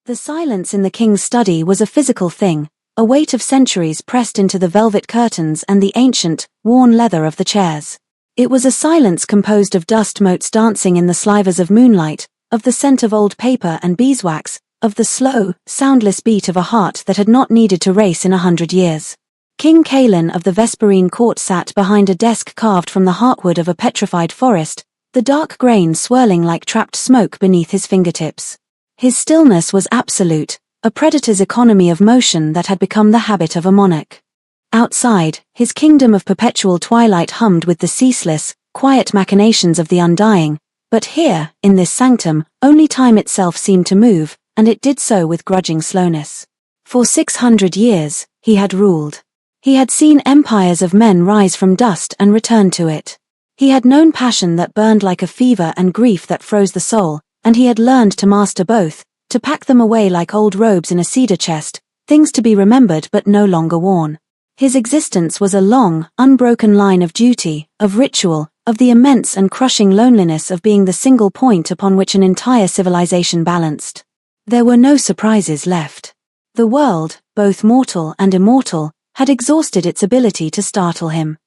The silence in the king's study was a physical thing, a weight of centuries pressed into the velvet curtains and the ancient, worn leather of the chairs. It was a silence composed of dust motes dancing in the slivers of moonlight, of the scent of old paper and beeswax, of the slow, soundless beat of a heart that had not needed to race in 100 years. King Caelan of the Vesperine court sat behind a desk carved from the heartwood of a petrified forest, the dark grain swirling like trapped smoke beneath his fingertips. His stillness was absolute, a predator's economy of motion that had become the habit of a monarch. Outside, his kingdom of perpetual twilight hummed with the ceaseless, quiet machinations of the undying, but here, in this sanctum, only time itself seemed to move, and it did so with grudging slowness. For 600 years, he had ruled. He had seen empires of men rise from dust and return to it. He had known passion that burned like a fever and grief that froze the soul, and he had learned to master both, to pack them away like old robes in a cedar chest, things to be remembered but no longer worn. His existence was a long, unbroken line of duty, of ritual, of the immense and crushing loneliness of being the single point upon which an entire civilization balanced. There were no surprises left. The world, both mortal and immortal, had exhausted its ability to startle him.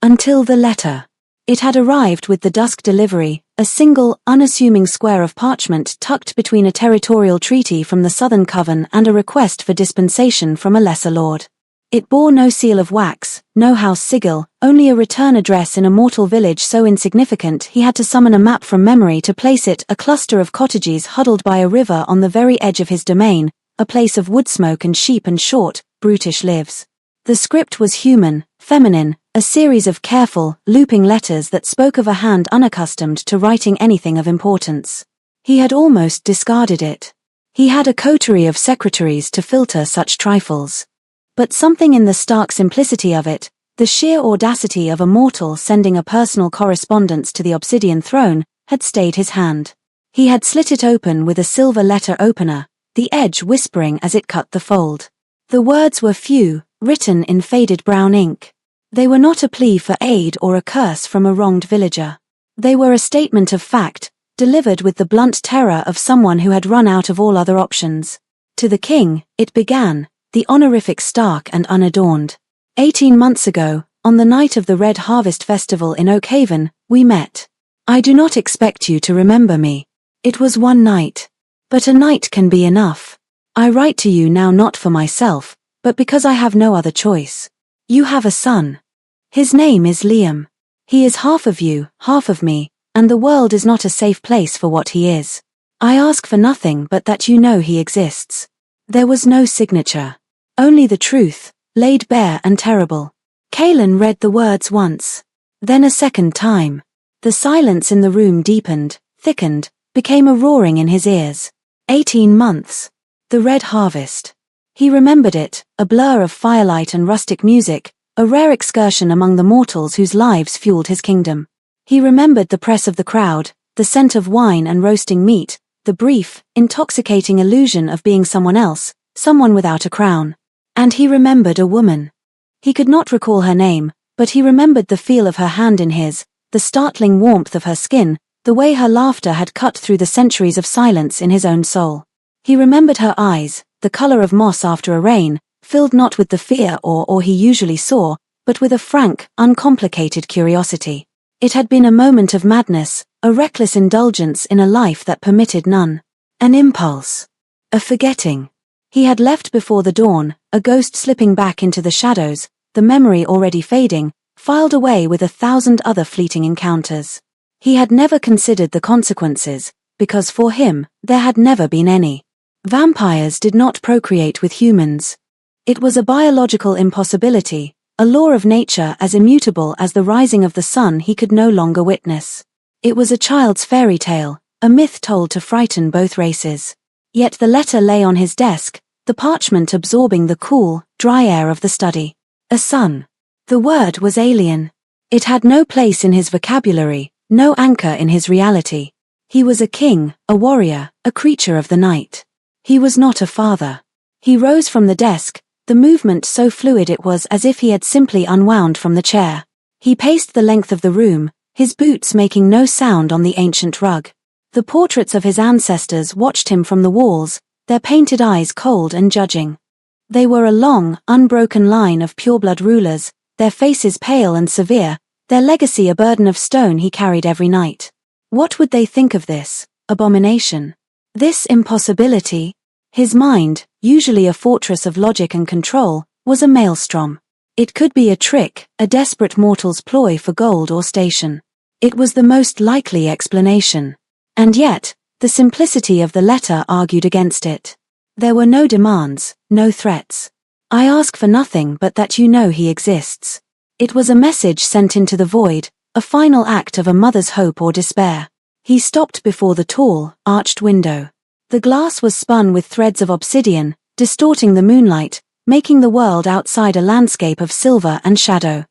Until the letter. It had arrived with the dusk delivery, a single, unassuming square of parchment tucked between a territorial treaty from the Southern Coven and a request for dispensation from a lesser lord. It bore no seal of wax, no house sigil, only a return address in a mortal village so insignificant he had to summon a map from memory to place it, a cluster of cottages huddled by a river on the very edge of his domain, a place of wood smoke and sheep and short, brutish lives. The script was human, feminine, a series of careful, looping letters that spoke of a hand unaccustomed to writing anything of importance. He had almost discarded it. He had a coterie of secretaries to filter such trifles. But something in the stark simplicity of it, the sheer audacity of a mortal sending a personal correspondence to the obsidian throne, had stayed his hand. He had slit it open with a silver letter opener, the edge whispering as it cut the fold. The words were few, written in faded brown ink. They were not a plea for aid or a curse from a wronged villager. They were a statement of fact, delivered with the blunt terror of someone who had run out of all other options. To the king, it began, the honorific stark and unadorned. 18 months ago, on the night of the Red Harvest Festival in Oakhaven, we met. I do not expect you to remember me. It was one night. But a night can be enough. I write to you now not for myself, but because I have no other choice. You have a son. His name is Liam. He is half of you, half of me, and the world is not a safe place for what he is. I ask for nothing but that you know he exists. There was no signature. Only the truth, laid bare and terrible. Caelan read the words once. Then a second time. The silence in the room deepened, thickened, became a roaring in his ears. 18 months. The Red Harvest. He remembered it, a blur of firelight and rustic music, a rare excursion among the mortals whose lives fueled his kingdom. He remembered the press of the crowd, the scent of wine and roasting meat, the brief, intoxicating illusion of being someone else, someone without a crown. And he remembered a woman. He could not recall her name, but he remembered the feel of her hand in his, the startling warmth of her skin, the way her laughter had cut through the centuries of silence in his own soul. He remembered her eyes, the color of moss after a rain, filled not with the fear or awe he usually saw, but with a frank, uncomplicated curiosity. It had been a moment of madness, a reckless indulgence in a life that permitted none. An impulse. A forgetting. He had left before the dawn, a ghost slipping back into the shadows, the memory already fading, filed away with 1,000 other fleeting encounters. He had never considered the consequences, because for him, there had never been any. Vampires did not procreate with humans. It was a biological impossibility, a law of nature as immutable as the rising of the sun he could no longer witness. It was a child's fairy tale, a myth told to frighten both races. Yet the letter lay on his desk, the parchment absorbing the cool, dry air of the study. A son. The word was alien. It had no place in his vocabulary, no anchor in his reality. He was a king, a warrior, a creature of the night. He was not a father. He rose from the desk, the movement so fluid it was as if he had simply unwound from the chair. He paced the length of the room, his boots making no sound on the ancient rug. The portraits of his ancestors watched him from the walls, their painted eyes cold and judging. They were a long, unbroken line of pureblood rulers, their faces pale and severe, their legacy a burden of stone he carried every night. What would they think of this abomination? This impossibility? His mind, usually a fortress of logic and control, was a maelstrom. It could be a trick, a desperate mortal's ploy for gold or station. It was the most likely explanation. And yet, the simplicity of the letter argued against it. There were no demands, no threats. I ask for nothing but that you know he exists. It was a message sent into the void, a final act of a mother's hope or despair. He stopped before the tall, arched window. The glass was spun with threads of obsidian, distorting the moonlight, making the world outside a landscape of silver and shadow.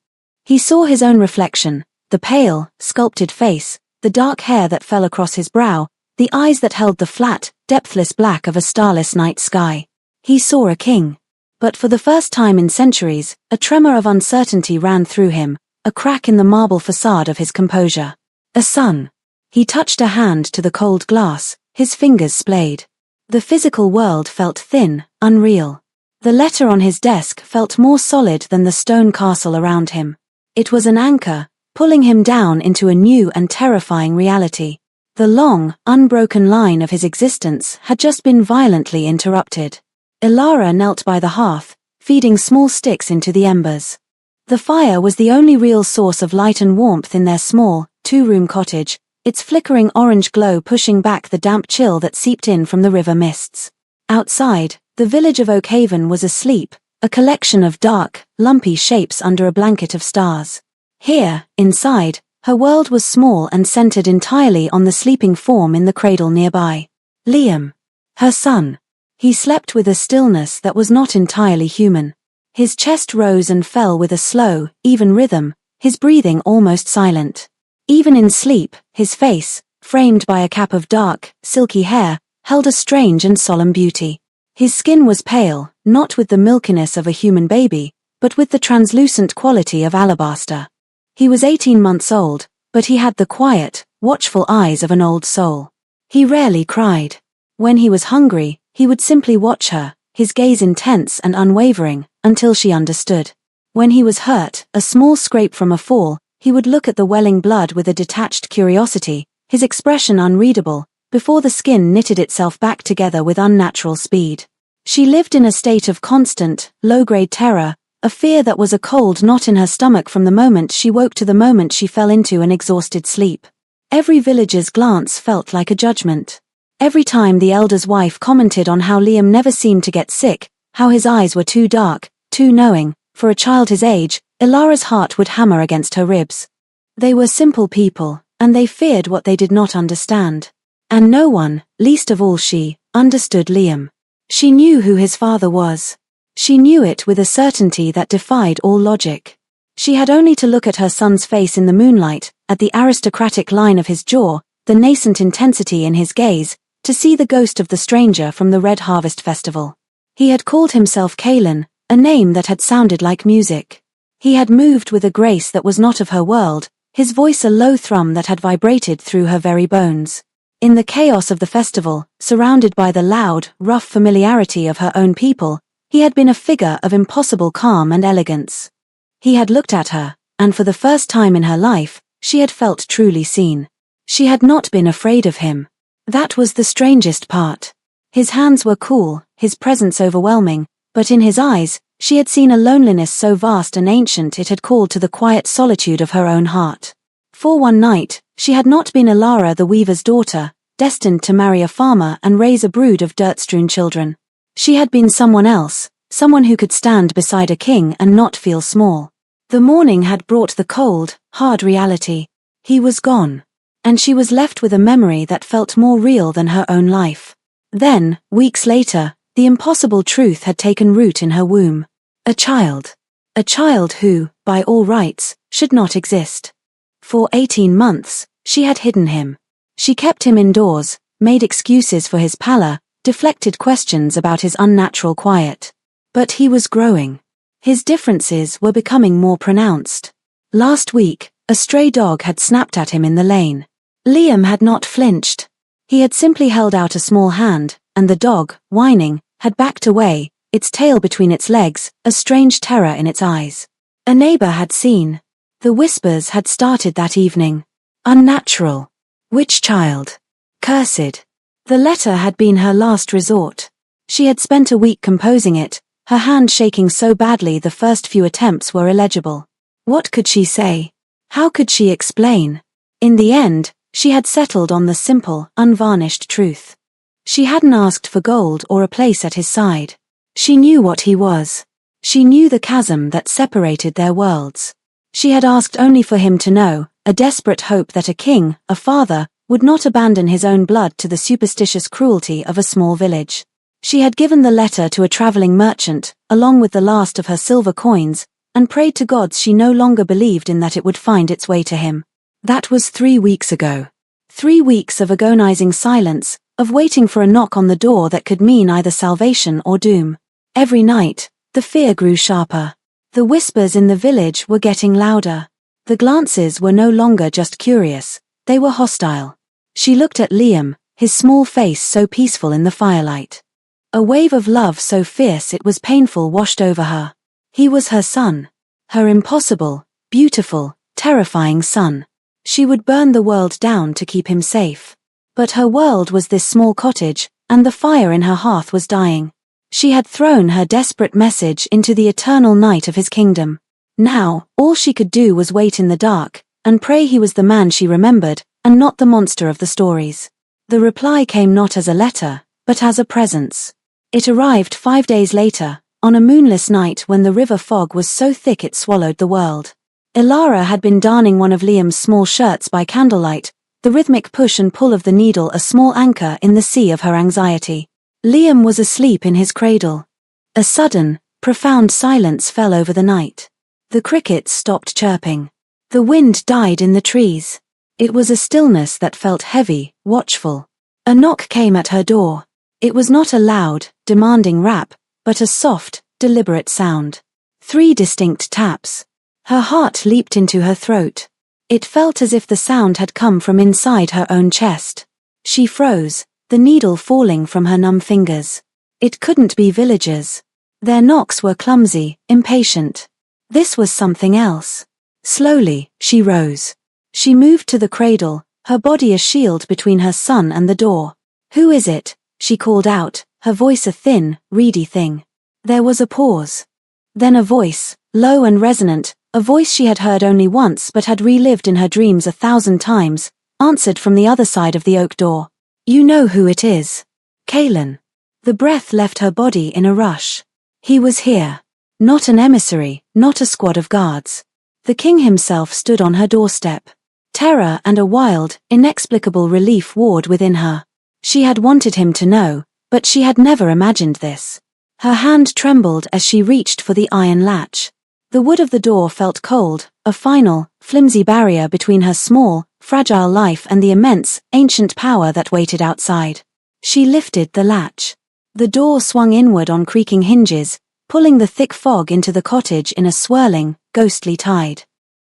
He saw his own reflection, the pale, sculpted face, the dark hair that fell across his brow, the eyes that held the flat, depthless black of a starless night sky. He saw a king. But for the first time in centuries, a tremor of uncertainty ran through him, a crack in the marble facade of his composure. A son. He touched a hand to the cold glass, his fingers splayed. The physical world felt thin, unreal. The letter on his desk felt more solid than the stone castle around him. It was an anchor, pulling him down into a new and terrifying reality. The long, unbroken line of his existence had just been violently interrupted. Ilara knelt by the hearth, feeding small sticks into the embers. The fire was the only real source of light and warmth in their small, two-room cottage, its flickering orange glow pushing back the damp chill that seeped in from the river mists. Outside, the village of Oakhaven was asleep, a collection of dark, lumpy shapes under a blanket of stars. Here, inside, her world was small and centered entirely on the sleeping form in the cradle nearby. Liam. Her son. He slept with a stillness that was not entirely human. His chest rose and fell with a slow, even rhythm, his breathing almost silent. Even in sleep, his face, framed by a cap of dark, silky hair, held a strange and solemn beauty. His skin was pale, not with the milkiness of a human baby, but with the translucent quality of alabaster. He was 18 months old, but he had the quiet, watchful eyes of an old soul. He rarely cried. When he was hungry, he would simply watch her, his gaze intense and unwavering, until she understood. When he was hurt, a small scrape from a fall, he would look at the welling blood with a detached curiosity, his expression unreadable, before the skin knitted itself back together with unnatural speed. She lived in a state of constant, low-grade terror, a fear that was a cold knot in her stomach from the moment she woke to the moment she fell into an exhausted sleep. Every villager's glance felt like a judgment. Every time the elder's wife commented on how Liam never seemed to get sick, how his eyes were too dark, too knowing, for a child his age, Ilara's heart would hammer against her ribs. They were simple people, and they feared what they did not understand. And no one, least of all she, understood Liam. She knew who his father was. She knew it with a certainty that defied all logic. She had only to look at her son's face in the moonlight, at the aristocratic line of his jaw, the nascent intensity in his gaze, to see the ghost of the stranger from the Red Harvest Festival. He had called himself Kalen, a name that had sounded like music. He had moved with a grace that was not of her world, his voice a low thrum that had vibrated through her very bones. In the chaos of the festival, surrounded by the loud, rough familiarity of her own people, he had been a figure of impossible calm and elegance. He had looked at her, and for the first time in her life, she had felt truly seen. She had not been afraid of him. That was the strangest part. His hands were cool, his presence overwhelming, but in his eyes, she had seen a loneliness so vast and ancient it had called to the quiet solitude of her own heart. For one night, she had not been Ilara the weaver's daughter, destined to marry a farmer and raise a brood of dirt-strewn children. She had been someone else, someone who could stand beside a king and not feel small. The morning had brought the cold, hard reality. He was gone. And she was left with a memory that felt more real than her own life. Then, weeks later, the impossible truth had taken root in her womb. A child. A child who, by all rights, should not exist. For 18 months, she had hidden him. She kept him indoors, made excuses for his pallor, deflected questions about his unnatural quiet. But he was growing. His differences were becoming more pronounced. Last week, a stray dog had snapped at him in the lane. Liam had not flinched. He had simply held out a small hand, and the dog, whining, had backed away, its tail between its legs, a strange terror in its eyes. A neighbor had seen. The whispers had started that evening. Unnatural. Witch child. Cursed. The letter had been her last resort. She had spent a week composing it, her hand shaking so badly the first few attempts were illegible. What could she say? How could she explain? In the end, she had settled on the simple, unvarnished truth. She hadn't asked for gold or a place at his side. She knew what he was. She knew the chasm that separated their worlds. She had asked only for him to know, a desperate hope that a king, a father, would not abandon his own blood to the superstitious cruelty of a small village. She had given the letter to a traveling merchant, along with the last of her silver coins, and prayed to gods she no longer believed in that it would find its way to him. That was 3 weeks ago. 3 weeks of agonizing silence, of waiting for a knock on the door that could mean either salvation or doom. Every night, the fear grew sharper. The whispers in the village were getting louder. The glances were no longer just curious, they were hostile. She looked at Liam, his small face so peaceful in the firelight. A wave of love so fierce it was painful washed over her. He was her son. Her impossible, beautiful, terrifying son. She would burn the world down to keep him safe. But her world was this small cottage, and the fire in her hearth was dying. She had thrown her desperate message into the eternal night of his kingdom. Now, all she could do was wait in the dark, and pray he was the man she remembered, and not the monster of the stories. The reply came not as a letter, but as a presence. It arrived 5 days later, on a moonless night when the river fog was so thick it swallowed the world. Ilara had been darning one of Liam's small shirts by candlelight, the rhythmic push and pull of the needle a small anchor in the sea of her anxiety. Liam was asleep in his cradle. A sudden, profound silence fell over the night. The crickets stopped chirping. The wind died in the trees. It was a stillness that felt heavy, watchful. A knock came at her door. It was not a loud, demanding rap, but a soft, deliberate sound. 3 distinct taps. Her heart leaped into her throat. It felt as if the sound had come from inside her own chest. She froze, the needle falling from her numb fingers. It couldn't be villagers. Their knocks were clumsy, impatient. This was something else. Slowly, she rose. She moved to the cradle, her body a shield between her son and the door. "Who is it?" she called out, her voice a thin, reedy thing. There was a pause. Then a voice, low and resonant, a voice she had heard only once but had relived in her dreams 1,000 times, answered from the other side of the oak door. "You know who it is. Kaelin." The breath left her body in a rush. He was here. Not an emissary, not a squad of guards. The king himself stood on her doorstep. Terror and a wild, inexplicable relief warred within her. She had wanted him to know, but she had never imagined this. Her hand trembled as she reached for the iron latch. The wood of the door felt cold, a final, flimsy barrier between her small, fragile life and the immense, ancient power that waited outside. She lifted the latch. The door swung inward on creaking hinges, pulling the thick fog into the cottage in a swirling, ghostly tide.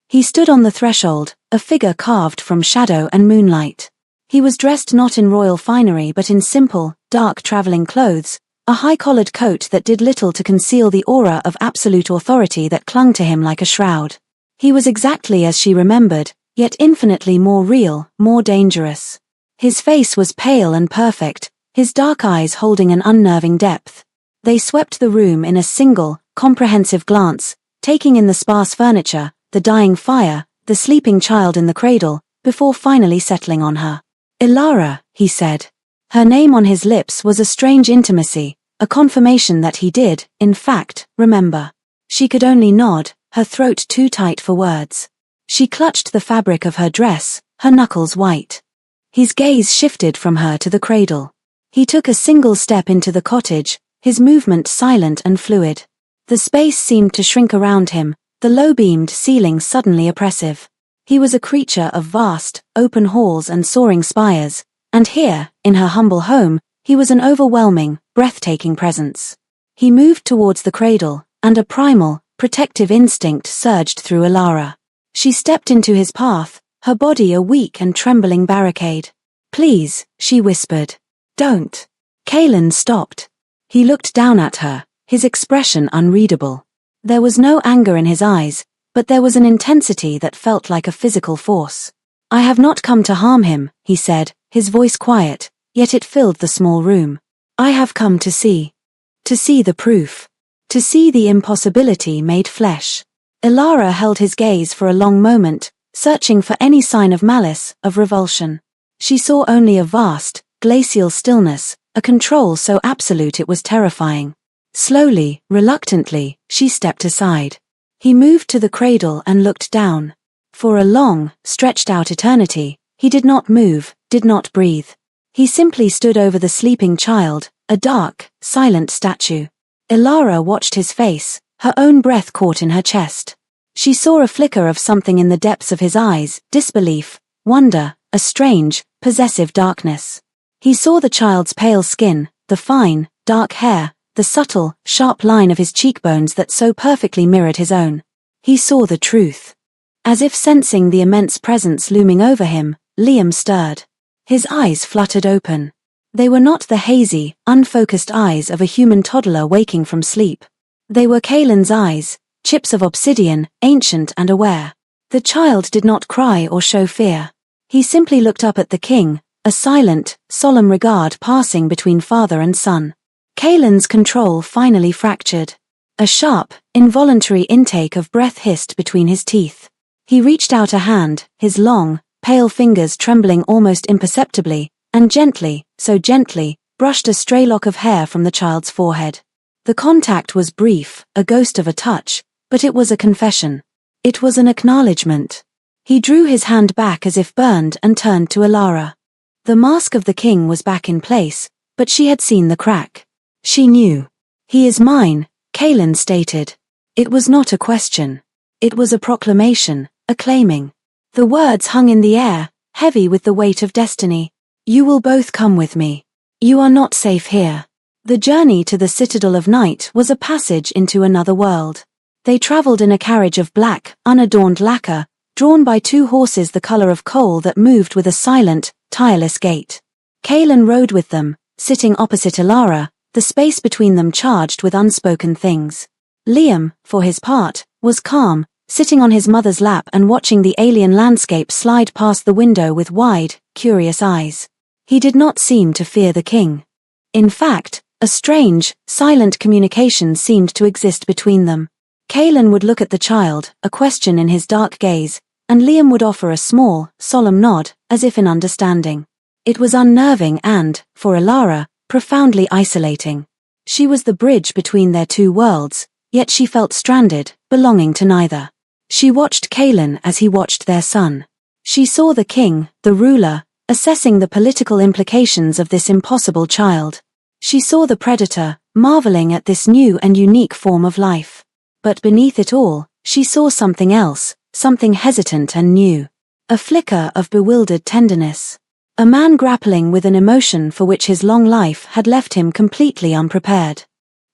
He stood on the threshold, a figure carved from shadow and moonlight. He was dressed not in royal finery but in simple, dark traveling clothes, a high-collared coat that did little to conceal the aura of absolute authority that clung to him like a shroud. He was exactly as she remembered, yet infinitely more real, more dangerous. His face was pale and perfect, his dark eyes holding an unnerving depth. They swept the room in a single, comprehensive glance, taking in the sparse furniture, the dying fire, the sleeping child in the cradle, before finally settling on her. "Ilara," he said. Her name on his lips was a strange intimacy, a confirmation that he did, in fact, remember. She could only nod, her throat too tight for words. She clutched the fabric of her dress, her knuckles white. His gaze shifted from her to the cradle. He took a single step into the cottage, his movement silent and fluid. The space seemed to shrink around him, the low-beamed ceiling suddenly oppressive. He was a creature of vast, open halls and soaring spires, and here, in her humble home, he was an overwhelming, breathtaking presence. He moved towards the cradle, and a primal, protective instinct surged through Ilara. She stepped into his path, her body a weak and trembling barricade. "Please," she whispered. "Don't. Kaelin stopped. He looked down at her, his expression unreadable. There was no anger in his eyes, but there was an intensity that felt like a physical force. "I have not come to harm him," he said, his voice quiet, yet it filled the small room. "I have come to see. To see the proof. To see the impossibility made flesh." Ilara held his gaze for a long moment, searching for any sign of malice, of revulsion. She saw only a vast, glacial stillness, a control so absolute it was terrifying. Slowly, reluctantly, she stepped aside. He moved to the cradle and looked down. For a long, stretched-out eternity, he did not move, did not breathe. He simply stood over the sleeping child, a dark, silent statue. Ilara watched his face, her own breath caught in her chest. She saw a flicker of something in the depths of his eyes, disbelief, wonder, a strange, possessive darkness. He saw the child's pale skin, the fine, dark hair, the subtle, sharp line of his cheekbones that so perfectly mirrored his own. He saw the truth. As if sensing the immense presence looming over him, Liam stirred. His eyes fluttered open. They were not the hazy, unfocused eyes of a human toddler waking from sleep. They were Kaelin's eyes, chips of obsidian, ancient and aware. The child did not cry or show fear. He simply looked up at the king, a silent, solemn regard passing between father and son. Kaelin's control finally fractured. A sharp, involuntary intake of breath hissed between his teeth. He reached out a hand, his long, pale fingers trembling almost imperceptibly, and gently, so gently, brushed a stray lock of hair from the child's forehead. The contact was brief, a ghost of a touch, but it was a confession. It was an acknowledgement. He drew his hand back as if burned and turned to Ilara. The mask of the king was back in place, but she had seen the crack. She knew. "He is mine," Kaelin stated. It was not a question. It was a proclamation, a claiming. The words hung in the air, heavy with the weight of destiny. "You will both come with me. You are not safe here." The journey to the Citadel of Night was a passage into another world. They traveled in a carriage of black, unadorned lacquer, drawn by two horses the color of coal that moved with a silent, tireless gait. Kaelin rode with them, sitting opposite Ilara, the space between them charged with unspoken things. Liam, for his part, was calm, sitting on his mother's lap and watching the alien landscape slide past the window with wide, curious eyes. He did not seem to fear the king. In fact, a strange, silent communication seemed to exist between them. Kaelin would look at the child, a question in his dark gaze, and Liam would offer a small, solemn nod, as if in understanding. It was unnerving and, for Ilara, profoundly isolating. She was the bridge between their two worlds, yet she felt stranded, belonging to neither. She watched Kaelin as he watched their son. She saw the king, the ruler, assessing the political implications of this impossible child. She saw the predator, marveling at this new and unique form of life. But beneath it all, she saw something else, something hesitant and new. A flicker of bewildered tenderness. A man grappling with an emotion for which his long life had left him completely unprepared.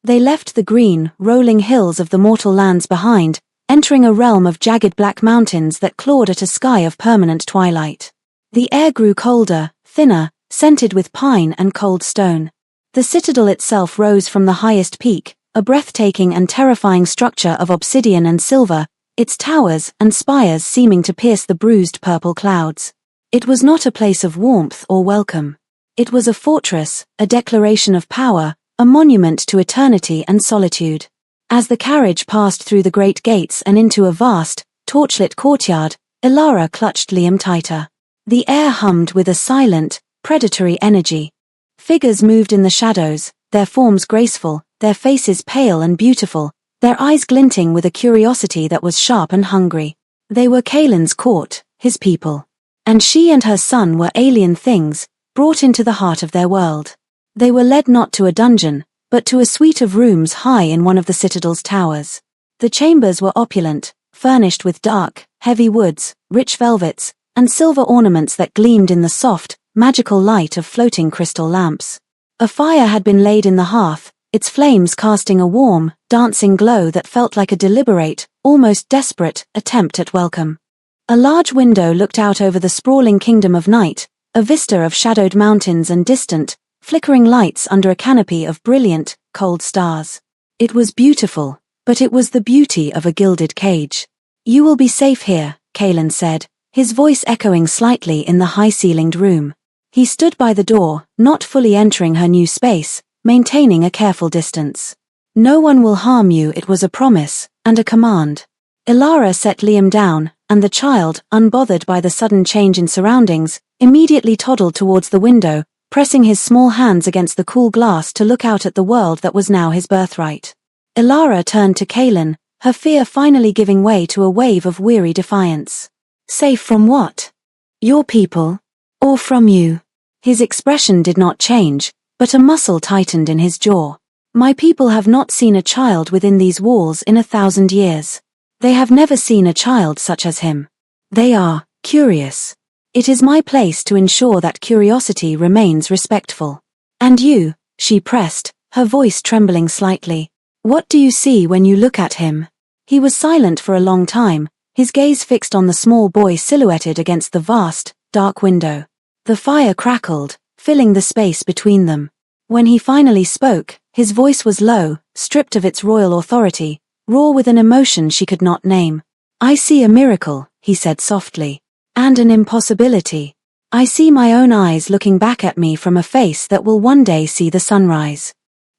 They left the green, rolling hills of the mortal lands behind, entering a realm of jagged black mountains that clawed at a sky of permanent twilight. The air grew colder, thinner, scented with pine and cold stone. The citadel itself rose from the highest peak, a breathtaking and terrifying structure of obsidian and silver, its towers and spires seeming to pierce the bruised purple clouds. It was not a place of warmth or welcome. It was a fortress, a declaration of power, a monument to eternity and solitude. As the carriage passed through the great gates and into a vast, torchlit courtyard, Ilara clutched Liam tighter. The air hummed with a silent, predatory energy. Figures moved in the shadows, their forms graceful, their faces pale and beautiful, their eyes glinting with a curiosity that was sharp and hungry. They were Kaelin's court, his people. And she and her son were alien things, brought into the heart of their world. They were led not to a dungeon, but to a suite of rooms high in one of the citadel's towers. The chambers were opulent, furnished with dark, heavy woods, rich velvets, and silver ornaments that gleamed in the soft, magical light of floating crystal lamps. A fire had been laid in the hearth, its flames casting a warm, dancing glow that felt like a deliberate, almost desperate, attempt at welcome. A large window looked out over the sprawling kingdom of night, a vista of shadowed mountains and distant, flickering lights under a canopy of brilliant, cold stars. It was beautiful, but it was the beauty of a gilded cage. "You will be safe here," Kaelin said, his voice echoing slightly in the high-ceilinged room. He stood by the door, not fully entering her new space, maintaining a careful distance. "No one will harm you," it was a promise, and a command. Elara set Liam down, and the child, unbothered by the sudden change in surroundings, immediately toddled towards the window, pressing his small hands against the cool glass to look out at the world that was now his birthright. Elara turned to Kaelin, her fear finally giving way to a wave of weary defiance. "Safe from what? Your people? Or from you?" His expression did not change, but a muscle tightened in his jaw. "My people have not seen a child within these walls in 1,000 years. They have never seen a child such as him. They are curious. It is my place to ensure that curiosity remains respectful. And you," she pressed, her voice trembling slightly. "What do you see when you look at him?" He was silent for a long time, his gaze fixed on the small boy silhouetted against the vast, dark window. The fire crackled, filling the space between them. When he finally spoke, his voice was low, stripped of its royal authority, raw with an emotion she could not name. "I see a miracle," he said softly. "And an impossibility. I see my own eyes looking back at me from a face that will one day see the sunrise.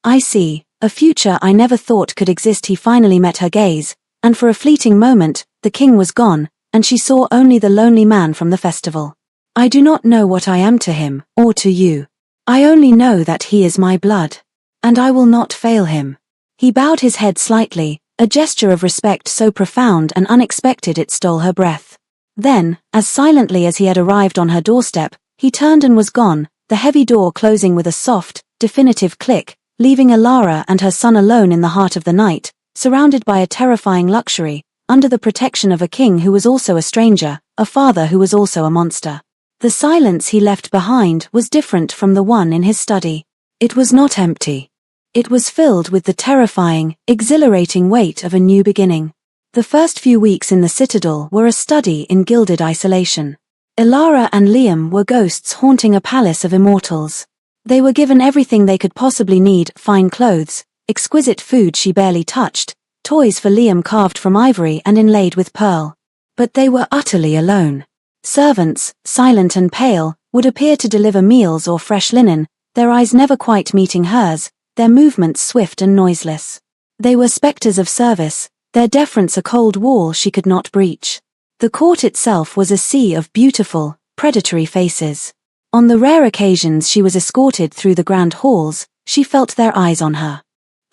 I see a future I never thought could exist." He finally met her gaze, and for a fleeting moment, the king was gone, and she saw only the lonely man from the festival. "I do not know what I am to him, or to you. I only know that he is my blood. And I will not fail him." He bowed his head slightly, a gesture of respect so profound and unexpected it stole her breath. Then, as silently as he had arrived on her doorstep, he turned and was gone, the heavy door closing with a soft, definitive click, leaving Elara and her son alone in the heart of the night, surrounded by a terrifying luxury, under the protection of a king who was also a stranger, a father who was also a monster. The silence he left behind was different from the one in his study. It was not empty. It was filled with the terrifying, exhilarating weight of a new beginning. The first few weeks in the citadel were a study in gilded isolation. Elara and Liam were ghosts haunting a palace of immortals. They were given everything they could possibly need: fine clothes, exquisite food she barely touched, toys for Liam carved from ivory and inlaid with pearl. But they were utterly alone. Servants, silent and pale, would appear to deliver meals or fresh linen, their eyes never quite meeting hers, their movements swift and noiseless. They were specters of service, their deference a cold wall she could not breach. The court itself was a sea of beautiful, predatory faces. On the rare occasions she was escorted through the grand halls, she felt their eyes on her.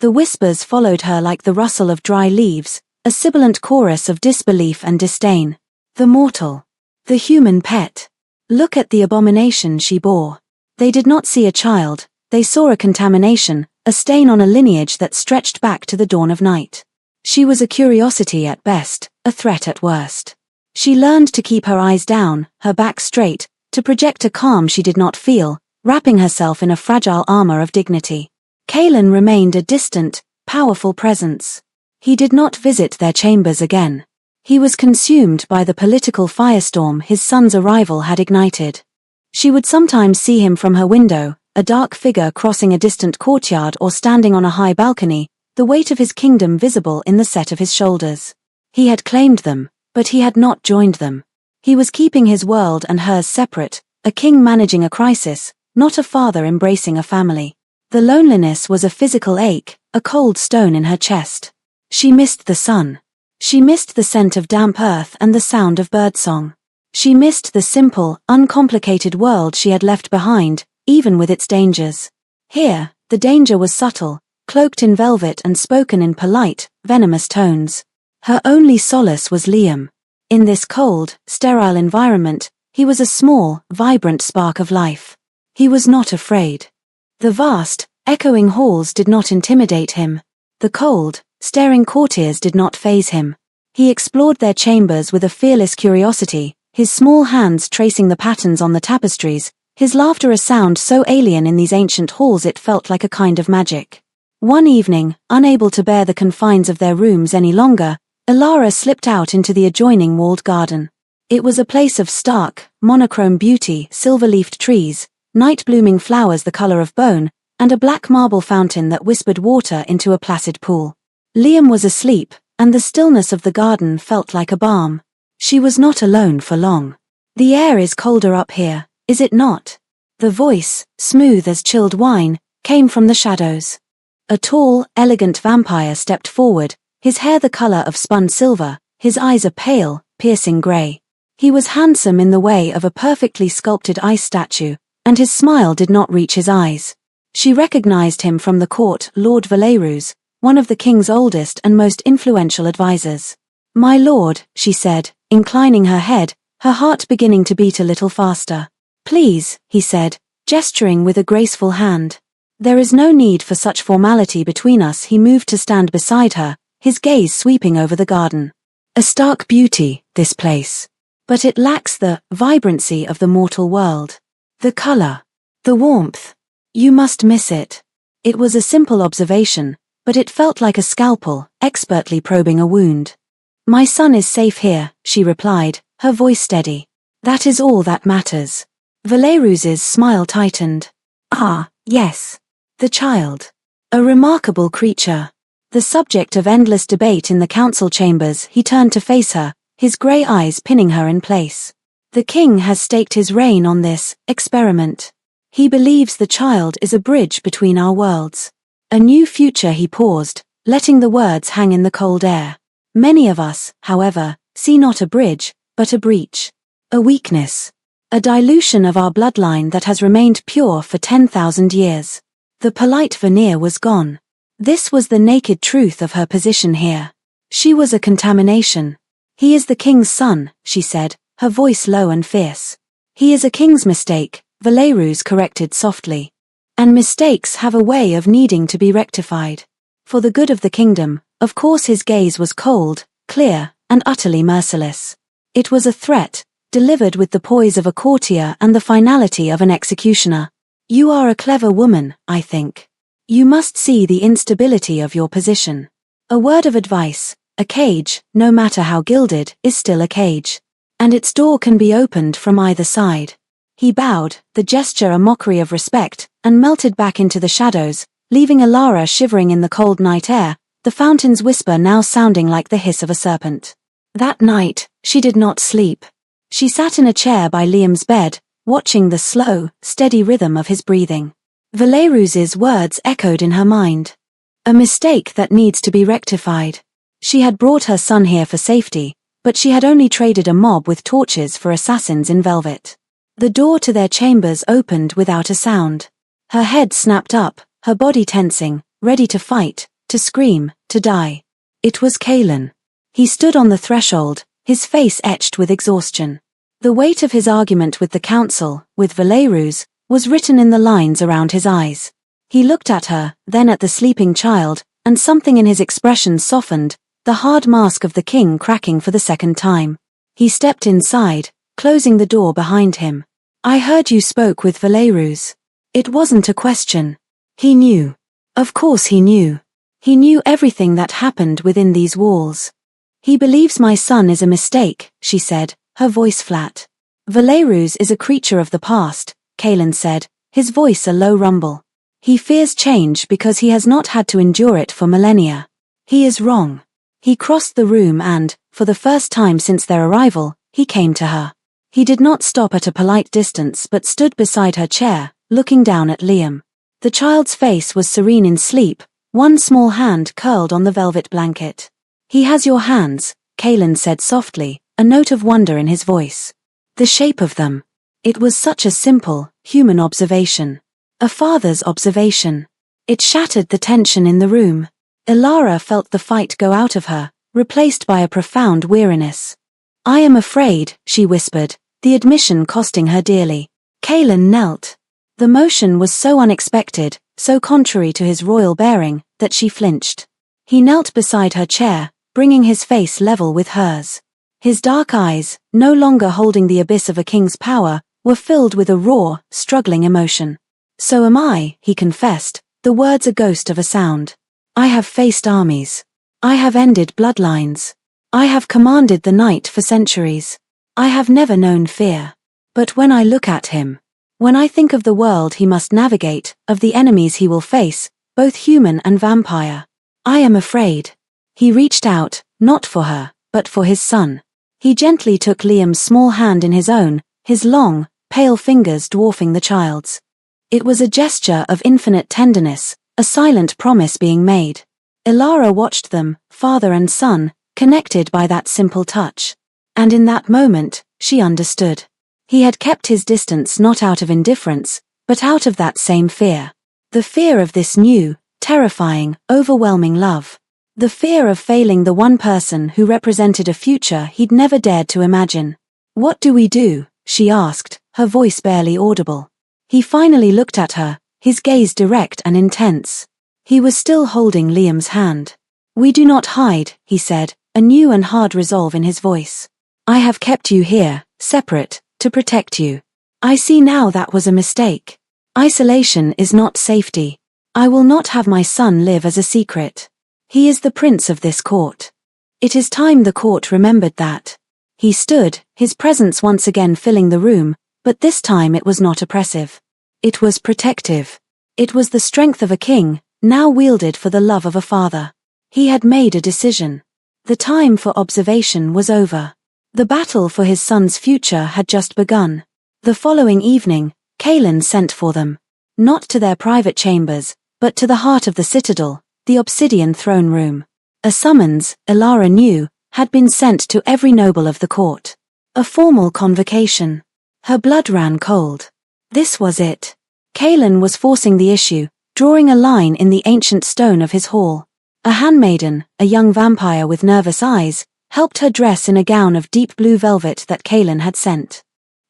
The whispers followed her like the rustle of dry leaves, a sibilant chorus of disbelief and disdain. The mortal. The human pet. Look at the abomination she bore. They did not see a child, they saw a contamination, a stain on a lineage that stretched back to the dawn of night. She was a curiosity at best, a threat at worst. She learned to keep her eyes down, her back straight, to project a calm she did not feel, wrapping herself in a fragile armor of dignity. Kaelin remained a distant, powerful presence. He did not visit their chambers again. He was consumed by the political firestorm his son's arrival had ignited. She would sometimes see him from her window, a dark figure crossing a distant courtyard or standing on a high balcony, the weight of his kingdom visible in the set of his shoulders. He had claimed them, but he had not joined them. He was keeping his world and hers separate, a king managing a crisis, not a father embracing a family. The loneliness was a physical ache, a cold stone in her chest. She missed the sun. She missed the scent of damp earth and the sound of birdsong. She missed the simple, uncomplicated world she had left behind, even with its dangers. Here, the danger was subtle, cloaked in velvet and spoken in polite, venomous tones. Her only solace was Liam. In this cold, sterile environment, he was a small, vibrant spark of life. He was not afraid. The vast, echoing halls did not intimidate him. The cold, staring courtiers did not faze him. He explored their chambers with a fearless curiosity, his small hands tracing the patterns on the tapestries, his laughter a sound so alien in these ancient halls it felt like a kind of magic. One evening, unable to bear the confines of their rooms any longer, Elara slipped out into the adjoining walled garden. It was a place of stark, monochrome beauty, silver-leafed trees, night-blooming flowers the color of bone, and a black marble fountain that whispered water into a placid pool. Liam was asleep, and the stillness of the garden felt like a balm. She was not alone for long. "The air is colder up here, is it not?" The voice, smooth as chilled wine, came from the shadows. A tall, elegant vampire stepped forward, his hair the color of spun silver, his eyes a pale, piercing gray. He was handsome in the way of a perfectly sculpted ice statue, and his smile did not reach his eyes. She recognized him from the court, Lord Valerus, one of the king's oldest and most influential advisors. "My lord," she said, inclining her head, her heart beginning to beat a little faster. "Please," he said, gesturing with a graceful hand. "There is no need for such formality between us." He moved to stand beside her, his gaze sweeping over the garden. "A stark beauty, this place. But it lacks the vibrancy of the mortal world. The color, the warmth. You must miss it." It was a simple observation, but it felt like a scalpel, expertly probing a wound. "My son is safe here," she replied, her voice steady. "That is all that matters." Valerus's smile tightened. "Ah, yes. The child. A remarkable creature." The subject of endless debate in the council chambers, he turned to face her, his grey eyes pinning her in place. "The king has staked his reign on this experiment. He believes the child is a bridge between our worlds. A new future." He paused, letting the words hang in the cold air. "Many of us, however, see not a bridge, but a breach. A weakness. A dilution of our bloodline that has remained pure for 10,000 years." The polite veneer was gone. This was the naked truth of her position here. She was a contamination. "He is the king's son," she said, her voice low and fierce. "He is a king's mistake," Valerus corrected softly. "And mistakes have a way of needing to be rectified. For the good of the kingdom." Of course his gaze was cold, clear, and utterly merciless. It was a threat, delivered with the poise of a courtier and the finality of an executioner. "You are a clever woman, I think. You must see the instability of your position. A word of advice: a cage, no matter how gilded, is still a cage. And its door can be opened from either side." He bowed, the gesture a mockery of respect, and melted back into the shadows, leaving Alara shivering in the cold night air, the fountain's whisper now sounding like the hiss of a serpent. That night, she did not sleep. She sat in a chair by Liam's bed, watching the slow, steady rhythm of his breathing. Valerus's words echoed in her mind. A mistake that needs to be rectified. She had brought her son here for safety, but she had only traded a mob with torches for assassins in velvet. The door to their chambers opened without a sound. Her head snapped up, her body tensing, ready to fight, to scream, to die. It was Kalen. He stood on the threshold, his face etched with exhaustion. The weight of his argument with the council, with Valerus, was written in the lines around his eyes. He looked at her, then at the sleeping child, and something in his expression softened, the hard mask of the king cracking for the second time. He stepped inside, closing the door behind him. "I heard you spoke with Valerus." It wasn't a question. He knew. Of course he knew. He knew everything that happened within these walls. "He believes my son is a mistake," she said, her voice flat. "Valerus is a creature of the past," Kalen said, his voice a low rumble. "He fears change because he has not had to endure it for millennia. He is wrong." He crossed the room and, for the first time since their arrival, he came to her. He did not stop at a polite distance but stood beside her chair, looking down at Liam. The child's face was serene in sleep, one small hand curled on the velvet blanket. "He has your hands," Kalen said softly, a note of wonder in his voice. "The shape of them." It was such a simple, human observation. A father's observation. It shattered the tension in the room. Alara felt the fight go out of her, replaced by a profound weariness. "I am afraid," she whispered, the admission costing her dearly. Kalen knelt. The motion was so unexpected, so contrary to his royal bearing, that she flinched. He knelt beside her chair, bringing his face level with hers. His dark eyes, no longer holding the abyss of a king's power, were filled with a raw, struggling emotion. "So am I," he confessed, the words a ghost of a sound. "I have faced armies. I have ended bloodlines. I have commanded the night for centuries. I have never known fear. But when I look at him, When I think of the world he must navigate, of the enemies he will face, both human and vampire, I am afraid." He reached out, not for her, but for his son. He gently took Liam's small hand in his own, his long, pale fingers dwarfing the child's. It was a gesture of infinite tenderness, a silent promise being made. Elara watched them, father and son, connected by that simple touch. And in that moment, she understood. He had kept his distance not out of indifference, but out of that same fear. The fear of this new, terrifying, overwhelming love. The fear of failing the one person who represented a future he'd never dared to imagine. "What do we do?" she asked, her voice barely audible. He finally looked at her, his gaze direct and intense. He was still holding Liam's hand. "We do not hide," he said, a new and hard resolve in his voice. "I have kept you here, separate, to protect you. I see now that was a mistake. Isolation is not safety. I will not have my son live as a secret. He is the prince of this court. It is time the court remembered that." He stood, his presence once again filling the room, but this time it was not oppressive. It was protective. It was the strength of a king, now wielded for the love of a father. He had made a decision. The time for observation was over. The battle for his son's future had just begun. The following evening, Kaelin sent for them. Not to their private chambers, but to the heart of the citadel, the obsidian throne room. A summons, Elara knew, had been sent to every noble of the court. A formal convocation. Her blood ran cold. This was it. Kaelin was forcing the issue, drawing a line in the ancient stone of his hall. A handmaiden, a young vampire with nervous eyes, helped her dress in a gown of deep blue velvet that Kaelin had sent.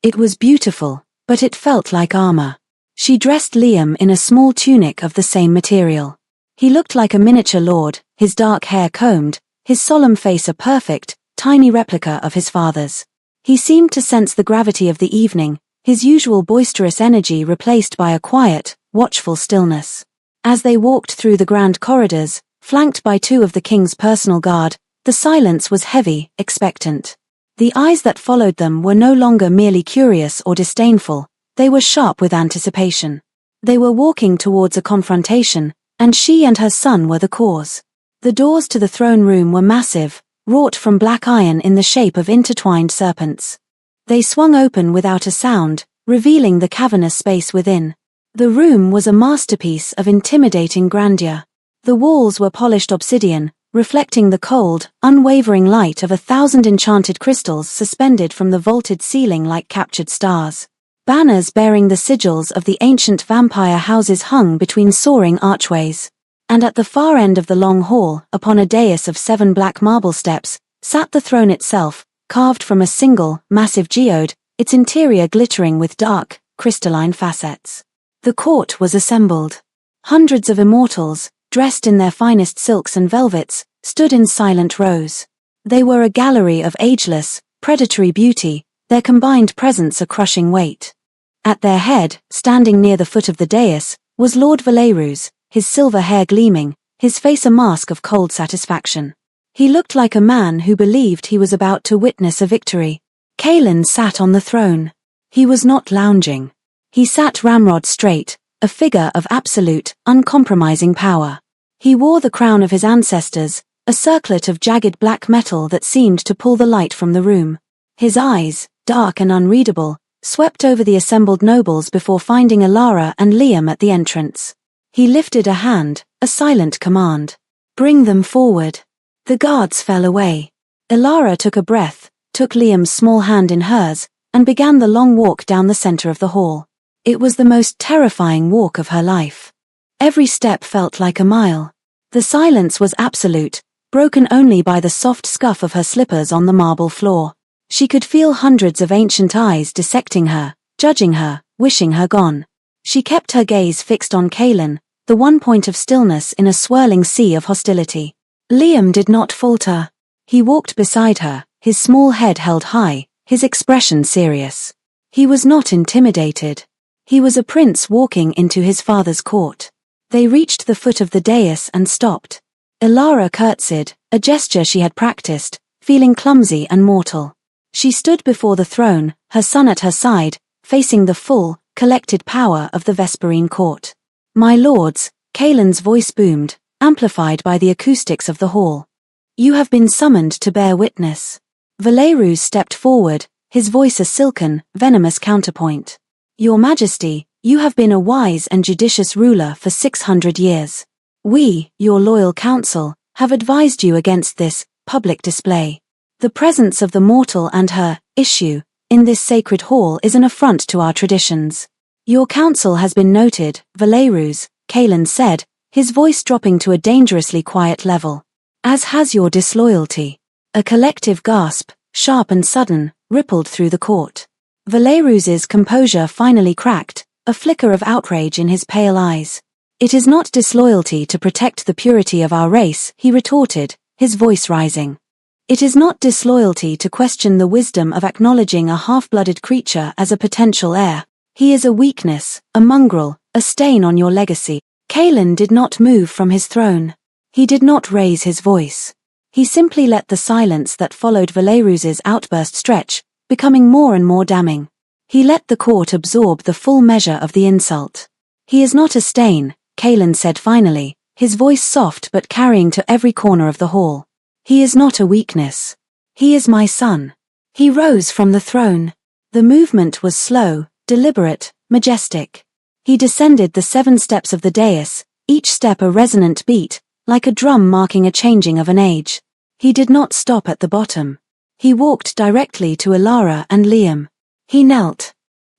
It was beautiful, but it felt like armor. She dressed Liam in a small tunic of the same material. He looked like a miniature lord, his dark hair combed, his solemn face a perfect, tiny replica of his father's. He seemed to sense the gravity of the evening, his usual boisterous energy replaced by a quiet, watchful stillness. As they walked through the grand corridors, flanked by two of the king's personal guard, the silence was heavy, expectant. The eyes that followed them were no longer merely curious or disdainful, they were sharp with anticipation. They were walking towards a confrontation, and she and her son were the cause. The doors to the throne room were massive, wrought from black iron in the shape of intertwined serpents. They swung open without a sound, revealing the cavernous space within. The room was a masterpiece of intimidating grandeur. The walls were polished obsidian, reflecting the cold, unwavering light of 1,000 enchanted crystals suspended from the vaulted ceiling like captured stars. Banners bearing the sigils of the ancient vampire houses hung between soaring archways. And at the far end of the long hall, upon a dais of 7 black marble steps, sat the throne itself, carved from a single, massive geode, its interior glittering with dark, crystalline facets. The court was assembled. Hundreds of immortals, dressed in their finest silks and velvets, stood in silent rows. They were a gallery of ageless, predatory beauty, their combined presence a crushing weight. At their head, standing near the foot of the dais, was Lord Valerus, his silver hair gleaming, his face a mask of cold satisfaction. He looked like a man who believed he was about to witness a victory. Kaelin sat on the throne. He was not lounging. He sat ramrod straight, a figure of absolute, uncompromising power. He wore the crown of his ancestors, a circlet of jagged black metal that seemed to pull the light from the room. His eyes, dark and unreadable, swept over the assembled nobles before finding Elara and Liam at the entrance. He lifted a hand, a silent command. "Bring them forward." The guards fell away. Elara took a breath, took Liam's small hand in hers, and began the long walk down the center of the hall. It was the most terrifying walk of her life. Every step felt like a mile. The silence was absolute, broken only by the soft scuff of her slippers on the marble floor. She could feel hundreds of ancient eyes dissecting her, judging her, wishing her gone. She kept her gaze fixed on Kaelin, the one point of stillness in a swirling sea of hostility. Liam did not falter. He walked beside her, his small head held high, his expression serious. He was not intimidated. He was a prince walking into his father's court. They reached the foot of the dais and stopped. Elara curtsied, a gesture she had practiced, feeling clumsy and mortal. She stood before the throne, her son at her side, facing the full, collected power of the Vesperine court. "My lords," Kaelin's voice boomed, amplified by the acoustics of the hall. "You have been summoned to bear witness." Valerus stepped forward, his voice a silken, venomous counterpoint. "Your Majesty, you have been a wise and judicious ruler for 600 years. We, your loyal council, have advised you against this public display. The presence of the mortal and her issue in this sacred hall is an affront to our traditions. Your counsel has been noted, Valerus," Kaelin said, his voice dropping to a dangerously quiet level. "As has your disloyalty." A collective gasp, sharp and sudden, rippled through the court. Valerus's composure finally cracked, a flicker of outrage in his pale eyes. "It is not disloyalty to protect the purity of our race," he retorted, his voice rising. "It is not disloyalty to question the wisdom of acknowledging a half-blooded creature as a potential heir. He is a weakness, a mongrel, a stain on your legacy." Kaelin did not move from his throne. He did not raise his voice. He simply let the silence that followed Valerus's outburst stretch, becoming more and more damning. He let the court absorb the full measure of the insult. "He is not a stain," Kaelin said finally, his voice soft but carrying to every corner of the hall. "He is not a weakness. He is my son." He rose from the throne. The movement was slow, deliberate, majestic. He descended the 7 steps of the dais, each step a resonant beat, like a drum marking a changing of an age. He did not stop at the bottom. He walked directly to Elara and Liam. He knelt.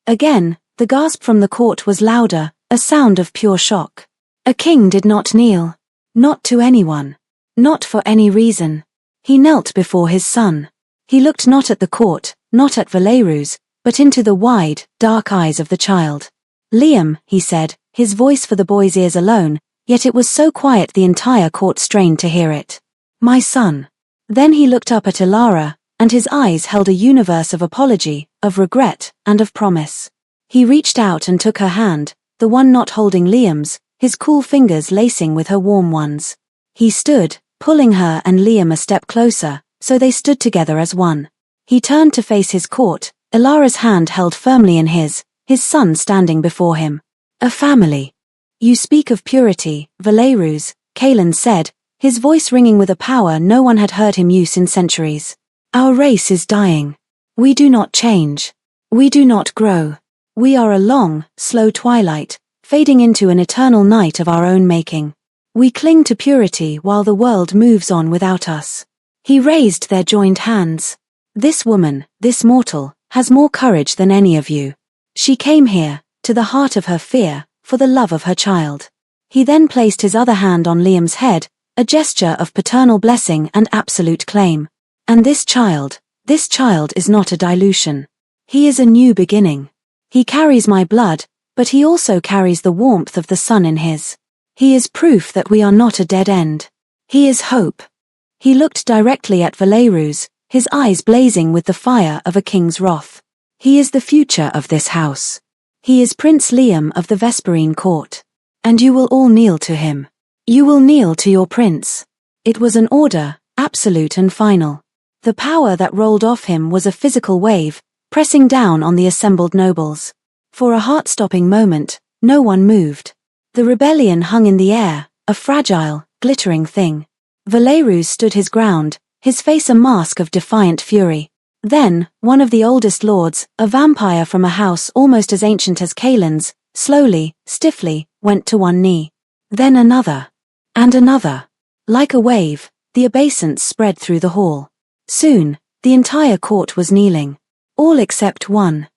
Again, the gasp from the court was louder, a sound of pure shock. A king did not kneel. Not to anyone. Not for any reason. He knelt before his son. He looked not at the court, not at Valerus, but into the wide, dark eyes of the child. "Liam," he said, his voice for the boy's ears alone, yet it was so quiet the entire court strained to hear it. "My son." Then he looked up at Elara, and his eyes held a universe of apology, of regret, and of promise. He reached out and took her hand, the one not holding Liam's, his cool fingers lacing with her warm ones. He stood, pulling her and Liam a step closer, so they stood together as one. He turned to face his court, Elara's hand held firmly in his son standing before him. "A family." "You speak of purity, Valerus," Kaelin said, his voice ringing with a power no one had heard him use in centuries. "Our race is dying. We do not change. We do not grow. We are a long, slow twilight, fading into an eternal night of our own making. We cling to purity while the world moves on without us." He raised their joined hands. "This woman, this mortal, has more courage than any of you. She came here, to the heart of her fear, for the love of her child." He then placed his other hand on Liam's head, a gesture of paternal blessing and absolute claim. "And this child is not a dilution. He is a new beginning. He carries my blood, but he also carries the warmth of the sun in his. He is proof that we are not a dead end. He is hope." He looked directly at Valerus, his eyes blazing with the fire of a king's wrath. "He is the future of this house. He is Prince Liam of the Vesperine court. And you will all kneel to him. You will kneel to your prince." It was an order, absolute and final. The power that rolled off him was a physical wave, pressing down on the assembled nobles. For a heart-stopping moment, no one moved. The rebellion hung in the air, a fragile, glittering thing. Valerus stood his ground, his face a mask of defiant fury. Then, one of the oldest lords, a vampire from a house almost as ancient as Kaelin's, slowly, stiffly, went to one knee. Then another. And another. Like a wave, the obeisance spread through the hall. Soon, the entire court was kneeling. All except one.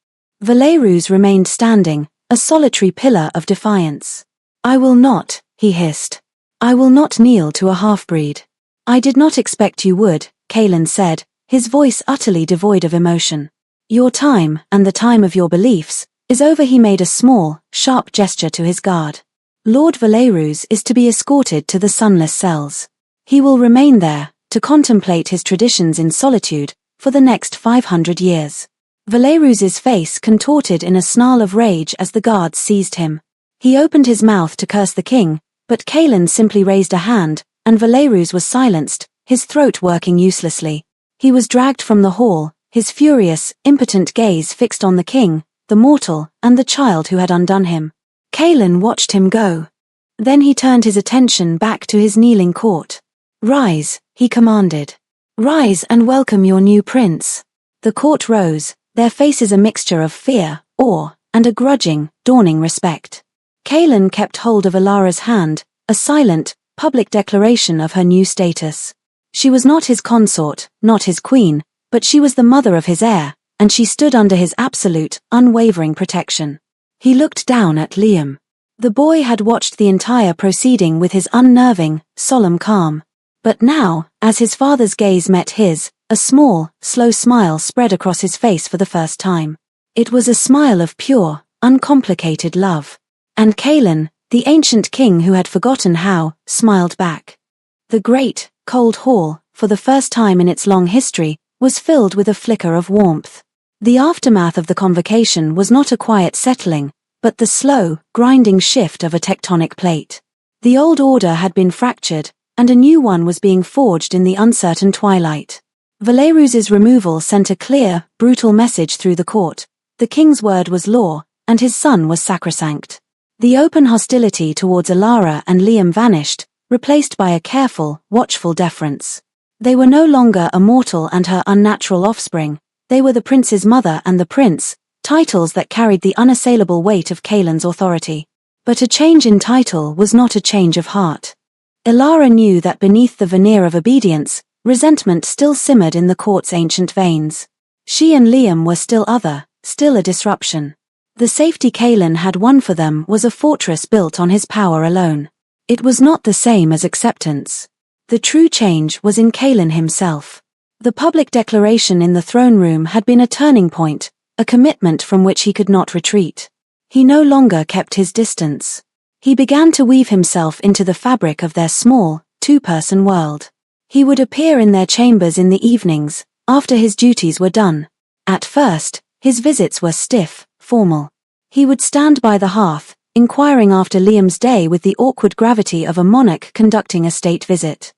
Valerus remained standing, a solitary pillar of defiance. "I will not," he hissed. "I will not kneel to a half-breed." "I did not expect you would," Kaelin said, his voice utterly devoid of emotion. "Your time, and the time of your beliefs, is over." He made a small, sharp gesture to his guard. "Lord Valerus is to be escorted to the sunless cells. He will remain there, to contemplate his traditions in solitude, for the next 500 years. Valerus's face contorted in a snarl of rage as the guards seized him. He opened his mouth to curse the king, but Kaelin simply raised a hand, and Valerus was silenced, his throat working uselessly. He was dragged from the hall, his furious, impotent gaze fixed on the king, the mortal, and the child who had undone him. Kaelin watched him go. Then he turned his attention back to his kneeling court. "Rise," he commanded. "Rise and welcome your new prince." The court rose, their faces a mixture of fear, awe, and a grudging, dawning respect. Kaelin kept hold of Alara's hand, a silent, public declaration of her new status. She was not his consort, not his queen, but she was the mother of his heir, and she stood under his absolute, unwavering protection. He looked down at Liam. The boy had watched the entire proceeding with his unnerving, solemn calm. But now, as his father's gaze met his, a small, slow smile spread across his face for the first time. It was a smile of pure, uncomplicated love. And Kaelin, the ancient king who had forgotten how, smiled back. The great, cold hall, for the first time in its long history, was filled with a flicker of warmth. The aftermath of the convocation was not a quiet settling, but the slow, grinding shift of a tectonic plate. The old order had been fractured, and a new one was being forged in the uncertain twilight. Valerus's removal sent a clear, brutal message through the court. The king's word was law, and his son was sacrosanct. The open hostility towards Alara and Liam vanished, replaced by a careful, watchful deference. They were no longer a mortal and her unnatural offspring, they were the prince's mother and the prince, titles that carried the unassailable weight of Kaelin's authority. But a change in title was not a change of heart. Alara knew that beneath the veneer of obedience, resentment still simmered in the court's ancient veins. She and Liam were still other, still a disruption. The safety Kaelin had won for them was a fortress built on his power alone. It was not the same as acceptance. The true change was in Kaelin himself. The public declaration in the throne room had been a turning point, a commitment from which he could not retreat. He no longer kept his distance. He began to weave himself into the fabric of their small, two-person world. He would appear in their chambers in the evenings, after his duties were done. At first, his visits were stiff, formal. He would stand by the hearth, inquiring after Liam's day with the awkward gravity of a monarch conducting a state visit.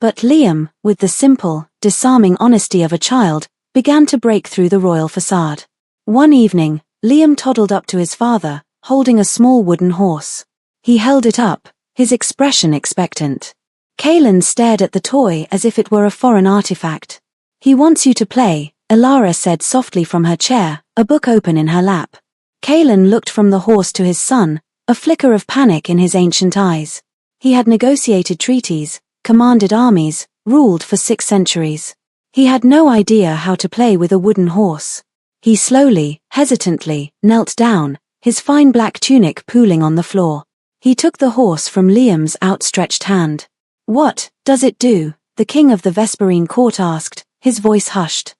But Liam, with the simple, disarming honesty of a child, began to break through the royal facade. One evening, Liam toddled up to his father, holding a small wooden horse. He held it up, his expression expectant. Kaelin stared at the toy as if it were a foreign artifact. "He wants you to play," Alara said softly from her chair, a book open in her lap. Kaelin looked from the horse to his son, a flicker of panic in his ancient eyes. He had negotiated treaties, commanded armies, ruled for 6 centuries. He had no idea how to play with a wooden horse. He slowly, hesitantly, knelt down, his fine black tunic pooling on the floor. He took the horse from Liam's outstretched hand. "What does it do?" the king of the Vesperine court asked, his voice hushed.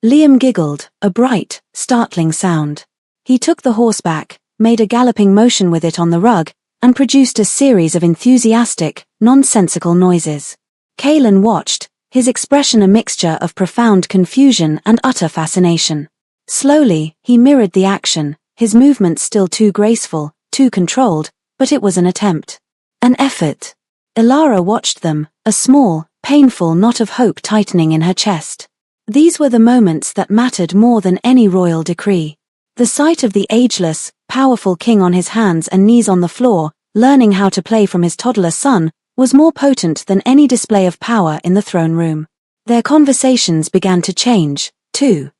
Liam giggled, a bright, startling sound. He took the horse back, made a galloping motion with it on the rug, and produced a series of enthusiastic, nonsensical noises. Kaelin watched, his expression a mixture of profound confusion and utter fascination. Slowly, he mirrored the action, his movements still too graceful, too controlled, but it was an attempt. An effort. Alara watched them, a small, painful knot of hope tightening in her chest. These were the moments that mattered more than any royal decree. The sight of the ageless, powerful king on his hands and knees on the floor, learning how to play from his toddler son, was more potent than any display of power in the throne room. Their conversations began to change, too.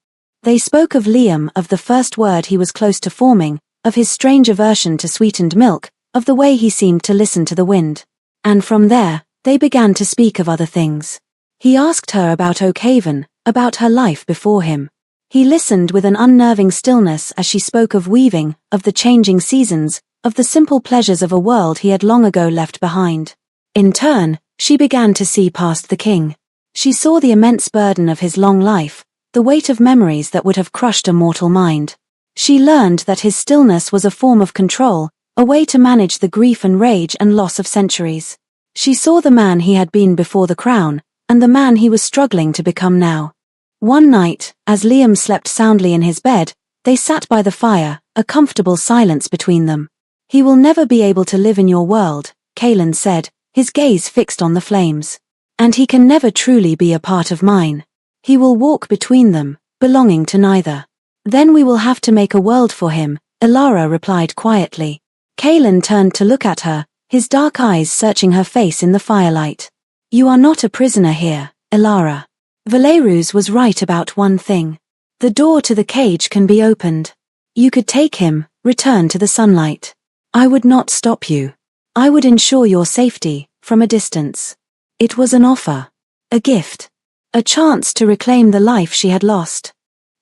They spoke of Liam, of the first word he was close to forming, of his strange aversion to sweetened milk, of the way he seemed to listen to the wind. And from there, they began to speak of other things. He asked her about Oakhaven, about her life before him. He listened with an unnerving stillness as she spoke of weaving, of the changing seasons, of the simple pleasures of a world he had long ago left behind. In turn, she began to see past the king. She saw the immense burden of his long life, the weight of memories that would have crushed a mortal mind. She learned that his stillness was a form of control, a way to manage the grief and rage and loss of centuries. She saw the man he had been before the crown, and the man he was struggling to become now. One night, as Liam slept soundly in his bed, they sat by the fire, a comfortable silence between them. "He will never be able to live in your world," Kaelin said, his gaze fixed on the flames. "And he can never truly be a part of mine. He will walk between them, belonging to neither." Then we will have to make a world for him, Elara replied quietly. Kaelin turned to look at her, his dark eyes searching her face in the firelight. You are not a prisoner here, Elara. Valerus was right about one thing. The door to the cage can be opened. You could take him, return to the sunlight. I would not stop you. I would ensure your safety, from a distance. It was an offer. A gift. A chance to reclaim the life she had lost.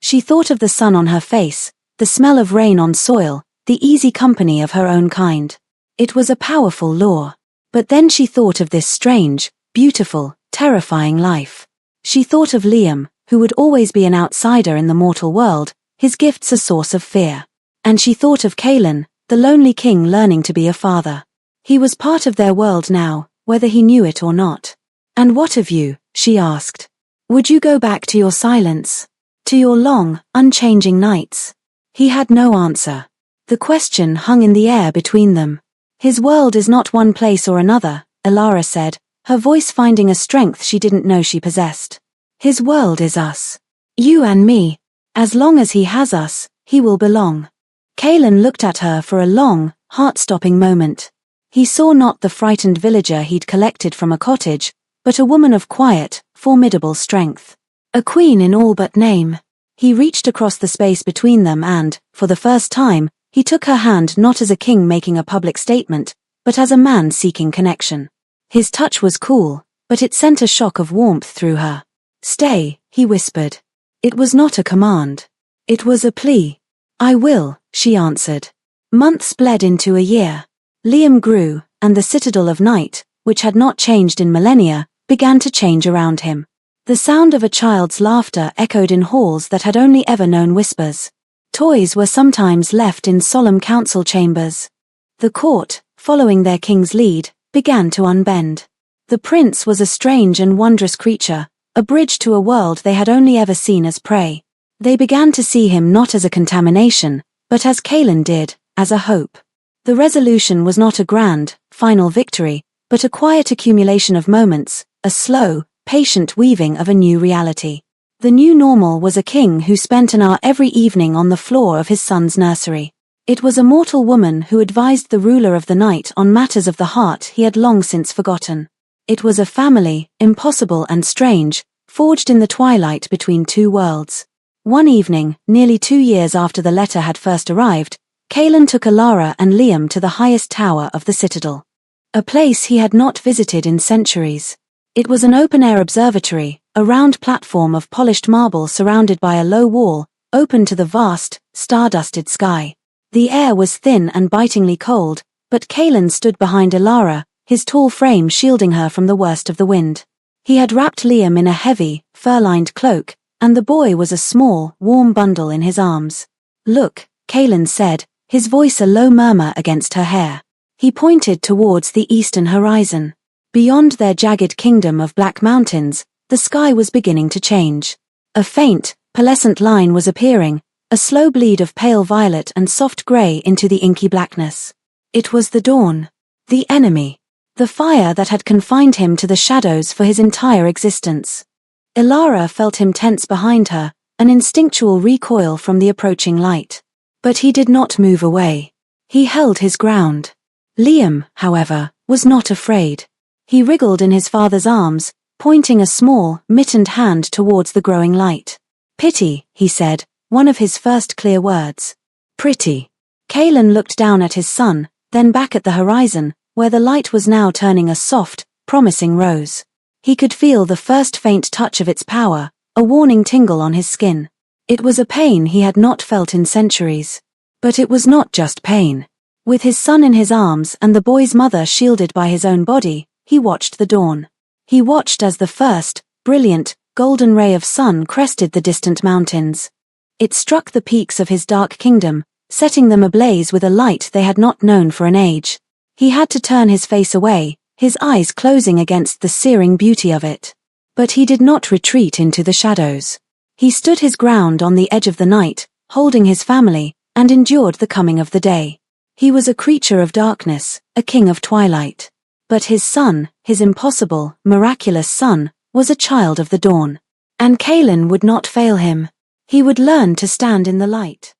She thought of the sun on her face, the smell of rain on soil, the easy company of her own kind. It was a powerful lure. But then she thought of this strange, beautiful, terrifying life. She thought of Liam, who would always be an outsider in the mortal world, his gifts a source of fear. And she thought of Kaelin, the lonely king learning to be a father. He was part of their world now, whether he knew it or not. And what of you? She asked. Would you go back to your silence? To your long, unchanging nights? He had no answer. The question hung in the air between them. His world is not one place or another, Elara said, her voice finding a strength she didn't know she possessed. His world is us. You and me. As long as he has us, he will belong. Kaelin looked at her for a long, heart-stopping moment. He saw not the frightened villager he'd collected from a cottage, but a woman of quiet, formidable strength. A queen in all but name. He reached across the space between them and, for the first time, he took her hand not as a king making a public statement, but as a man seeking connection. His touch was cool, but it sent a shock of warmth through her. Stay, he whispered. It was not a command. It was a plea. I will, she answered. Months bled into a year. Liam grew, and the citadel of night, which had not changed in millennia, began to change around him. The sound of a child's laughter echoed in halls that had only ever known whispers. Toys were sometimes left in solemn council chambers. The court, following their king's lead, began to unbend. The prince was a strange and wondrous creature, a bridge to a world they had only ever seen as prey. They began to see him not as a contamination, but as Kaelin did, as a hope. The resolution was not a grand, final victory, but a quiet accumulation of moments, a slow, patient weaving of a new reality. The new normal was a king who spent an hour every evening on the floor of his son's nursery. It was a mortal woman who advised the ruler of the night on matters of the heart he had long since forgotten. It was a family, impossible and strange, forged in the twilight between two worlds. One evening, nearly 2 years after the letter had first arrived, Kaelin took Elara and Liam to the highest tower of the citadel. A place he had not visited in centuries. It was an open-air observatory, a round platform of polished marble surrounded by a low wall, open to the vast, star-dusted sky. The air was thin and bitingly cold, but Kaelin stood behind Elara, his tall frame shielding her from the worst of the wind. He had wrapped Liam in a heavy, fur-lined cloak, and the boy was a small, warm bundle in his arms. Look, Kaelin said, his voice a low murmur against her hair. He pointed towards the eastern horizon. Beyond their jagged kingdom of black mountains, the sky was beginning to change. A faint, pearlescent line was appearing, a slow bleed of pale violet and soft grey into the inky blackness. It was the dawn. The enemy. The fire that had confined him to the shadows for his entire existence. Elara felt him tense behind her, an instinctual recoil from the approaching light. But he did not move away. He held his ground. Liam, however, was not afraid. He wriggled in his father's arms, pointing a small, mittened hand towards the growing light. Pity, he said, one of his first clear words. Pretty. Kaelin looked down at his son, then back at the horizon, where the light was now turning a soft, promising rose. He could feel the first faint touch of its power, a warning tingle on his skin. It was a pain he had not felt in centuries. But it was not just pain. With his son in his arms and the boy's mother shielded by his own body, he watched the dawn. He watched as the first, brilliant, golden ray of sun crested the distant mountains. It struck the peaks of his dark kingdom, setting them ablaze with a light they had not known for an age. He had to turn his face away, his eyes closing against the searing beauty of it. But he did not retreat into the shadows. He stood his ground on the edge of the night, holding his family, and endured the coming of the day. He was a creature of darkness, a king of twilight. But his son, his impossible, miraculous son, was a child of the dawn. And Kaelin would not fail him. He would learn to stand in the light.